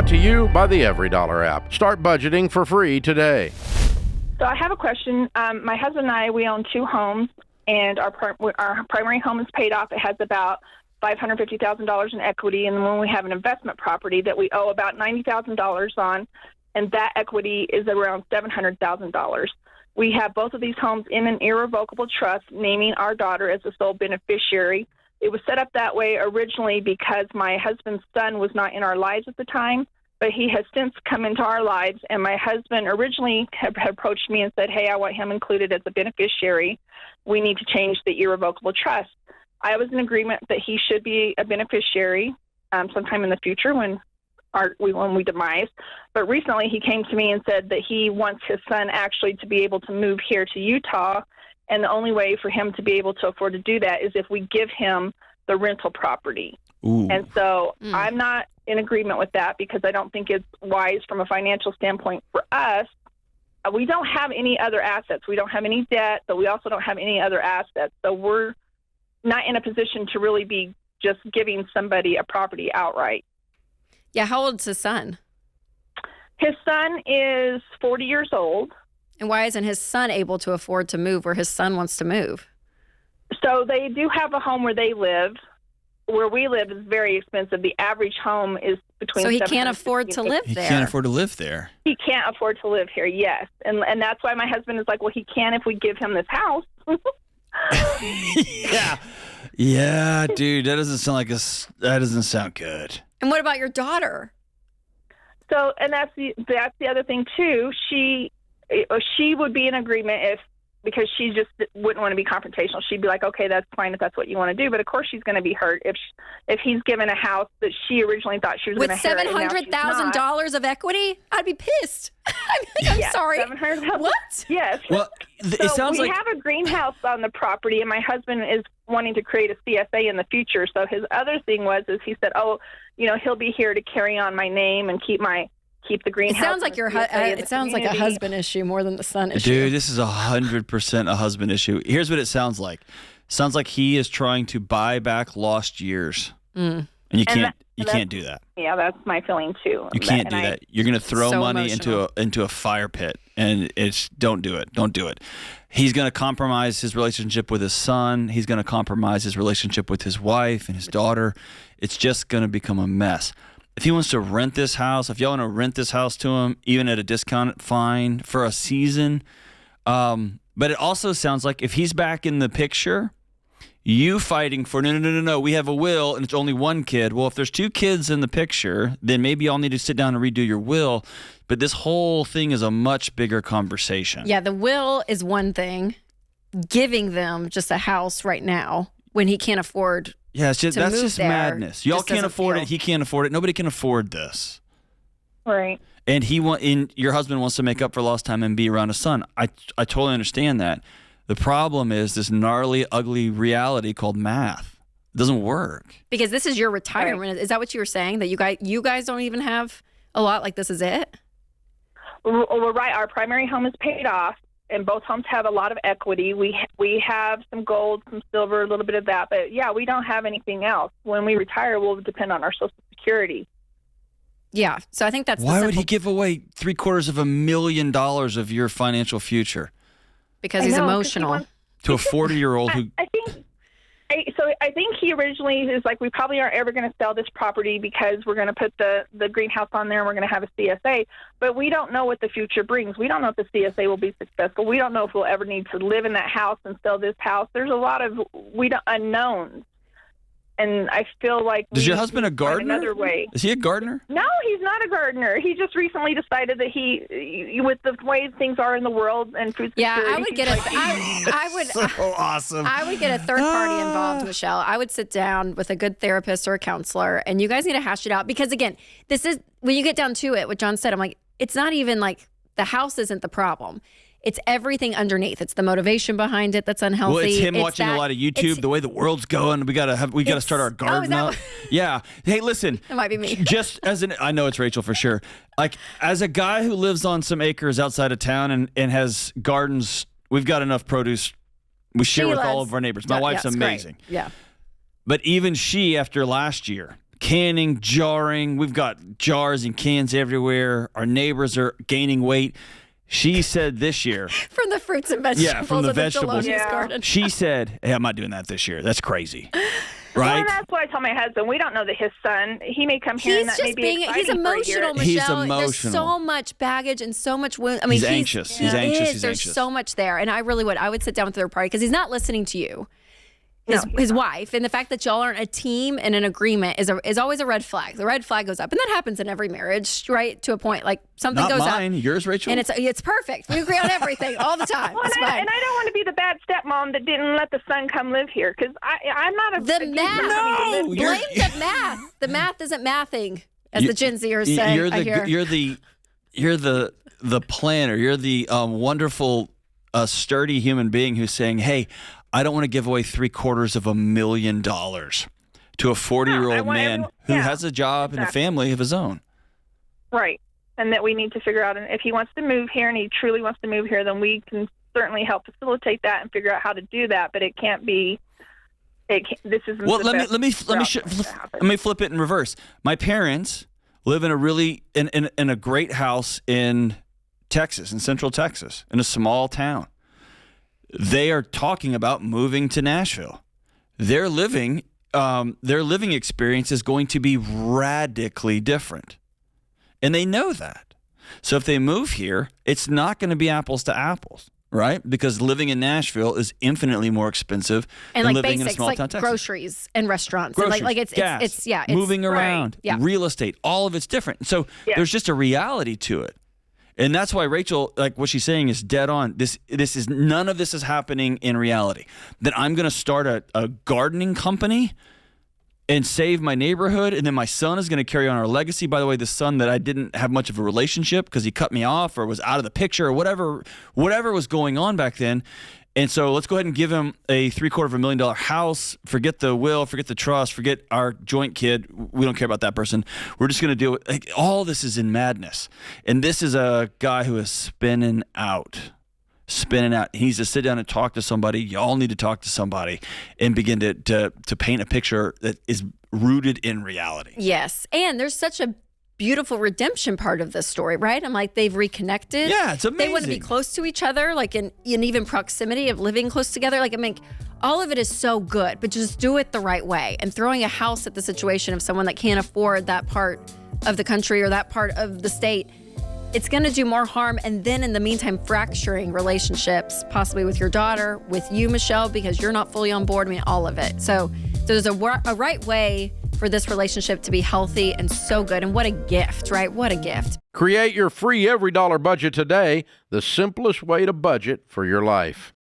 Brought to you by the Every Dollar app. Start budgeting for free today. So I have a question. My husband and I, we own 2 homes, and our primary home is paid off. It has about $550,000 in equity, and then we have an investment property that we owe about $90,000 on, and that equity is around $700,000. We have both of these homes in an irrevocable trust, naming our daughter as the sole beneficiary. It was set up that way originally because my husband's son was not in our lives at the time, but he has since come into our lives, and my husband originally had approached me and said, hey, I want him included as a beneficiary. We need to change the irrevocable trust. I was in agreement that he should be a beneficiary sometime in the future when we demise. But recently he came to me and said that he wants his son actually to be able to move here to Utah, and the only way for him to be able to afford to do that is if we give him the rental property. Ooh. And so I'm not in agreement with that because I don't think it's wise from a financial standpoint for us. We don't have any other assets. We don't have any debt, but we also don't have any other assets. So we're not in a position to really be just giving somebody a property outright. Yeah, how old's his son? His son is 40 years old. And why isn't his son able to afford to move where his son wants to move? So they do have a home where they live. Where we live is very expensive. The average home is between. So he can't afford to live there. He can't afford to live there. He can't afford to live here, yes. And that's why my husband is like, well, he can if we give him this house. Yeah, dude, that doesn't sound good. And what about your daughter? So, and that's the other thing too. She would be in agreement because she just wouldn't want to be confrontational. She'd be like, okay, that's fine if that's what you want to do. But of course she's going to be hurt if he's given a house that she originally thought she was going to inherit. With $700,000 of equity? I'd be pissed. I'm sorry. $700,000. What? Yes. Well, it sounds we like have a greenhouse on the property, and my husband is wanting to create a CSA in the future. So his other thing is he said, he'll be here to carry on my name and keep the greenhouse. It sounds like it sounds like a husband issue more than the son issue. Dude, this is 100% a husband issue. Here's what it sounds like. Sounds like he is trying to buy back lost years. And you can't do that. Yeah, that's my feeling too. You can't do that. You're going to throw money into a fire pit, and don't do it. Don't do it. He's going to compromise his relationship with his son. He's going to compromise his relationship with his wife and his daughter. It's just going to become a mess. If he wants to rent this house, if y'all want to rent this house to him, even at a discount, fine, for a season. But it also sounds like if he's back in the picture, you fighting for, no, we have a will and it's only one kid. Well, if there's 2 kids in the picture, then maybe y'all need to sit down and redo your will. But this whole thing is a much bigger conversation. Yeah, the will is one thing. Giving them just a house right now when he can't afford. Yeah, that's just madness. Y'all can't afford it. He can't afford it. Nobody can afford this. Right. And your husband wants to make up for lost time and be around his son. I totally understand that. The problem is this gnarly, ugly reality called math. It doesn't work. Because this is your retirement. Right. Is that what you were saying? That you guys don't even have a lot? Like this is it? Well, right. Our primary home is paid off, and both homes have a lot of equity. We have some gold, some silver, a little bit of that. But, yeah, we don't have anything else. When we retire, we'll depend on our Social Security. Yeah, so I think that's Why would he give away $750,000 of your financial future? Because he's emotional. To a 40-year-old who... I think he originally is like, we probably aren't ever going to sell this property because we're going to put the greenhouse on there and we're going to have a CSA. But we don't know what the future brings. We don't know if the CSA will be successful. We don't know if we'll ever need to live in that house and sell this house. There's a lot of unknowns. And I feel like Is your husband a gardener? Another way. Is he a gardener? No, he's not a gardener. He just recently decided that with the way things are in the world and food security. Yeah, I would get I would so awesome. I would get a third party involved, Michelle. I would sit down with a good therapist or a counselor, and you guys need to hash it out. Because again, this is when you get down to it. What John said, I'm like, it's not even like the house isn't the problem. It's everything underneath. It's the motivation behind it that's unhealthy. Well, it's him watching a lot of YouTube. The way the world's going, we gotta start our garden up. Yeah. Hey, listen. That might be me. Just as I know it's Rachel for sure. Like as a guy who lives on some acres outside of town and has gardens, we've got enough produce. We share with all of our neighbors. My wife's amazing. Great. Yeah. But even she, after last year, canning, jarring. We've got jars and cans everywhere. Our neighbors are gaining weight. She said this year. From the fruits and vegetables. Yeah, from the vegetables. Garden. She said, hey, I'm not doing that this year. That's crazy. Right? Well, that's what I tell my husband. We don't know that his son, he may come here and that may be exciting he's emotional, for a year. Michelle. He's emotional. There's so much baggage and so much wound. I mean, he's anxious. He's anxious. There's so much there. And I would sit down with the third party because he's not listening to you. His wife, and the fact that y'all aren't a team and an agreement is always a red flag. The red flag goes up, and that happens in every marriage, right? To a point, like something Not goes mine, up. Yours, Rachel, and it's perfect. We agree on everything all the time. Well, It's and fine. I don't want to be the bad stepmom that didn't let the son come live here because I'm not a The math. No, Blame the math. The math isn't mathing, as the Gen Zers say. You're the planner. You're the wonderful, sturdy human being who's saying, "Hey, I don't want to give away $750,000 to a 40-year-old man who has a job and a family of his own." Right. And that we need to figure out, and if he wants to move here and he truly wants to move here, then we can certainly help facilitate that and figure out how to do that. But it can't be. This isn't. Well, let me flip it in reverse. My parents live in a really in a great house in Texas, in Central Texas, in a small town. They are talking about moving to Nashville. Their living experience is going to be radically different. And they know that. So if they move here, it's not going to be apples to apples, right? Because living in Nashville is infinitely more expensive and than like living basics, in a small like town Texas. Groceries and restaurants. Groceries, and it's gas, it's moving around, right. real estate, all of it's different. So there's just a reality to it. And that's why Rachel, like what she's saying is dead on. This is none of this is happening in reality. That I'm going to start a gardening company and save my neighborhood, and then my son is going to carry on our legacy. By the way, the son that I didn't have much of a relationship because he cut me off or was out of the picture or whatever was going on back then. And so let's go ahead and give him a $750,000 house. Forget the will, forget the trust, forget our joint kid. We don't care about that person. We're just going to do it. Like, all this is in madness. And this is a guy who is spinning out. He needs to sit down and talk to somebody. Y'all need to talk to somebody and begin to paint a picture that is rooted in reality. Yes. And there's such a beautiful redemption part of this story, right? I'm like, they've reconnected. Yeah, it's amazing. They want to be close to each other, like in even proximity of living close together. Like, I mean, all of it is so good, but just do it the right way. And throwing a house at the situation of someone that can't afford that part of the country or that part of the state, it's going to do more harm. And then in the meantime, fracturing relationships, possibly with your daughter, with you, Michelle, because you're not fully on board. I mean, all of it. So there's a right way for this relationship to be healthy and so good. And what a gift, right? What a gift. Create your free every dollar budget today, the simplest way to budget for your life.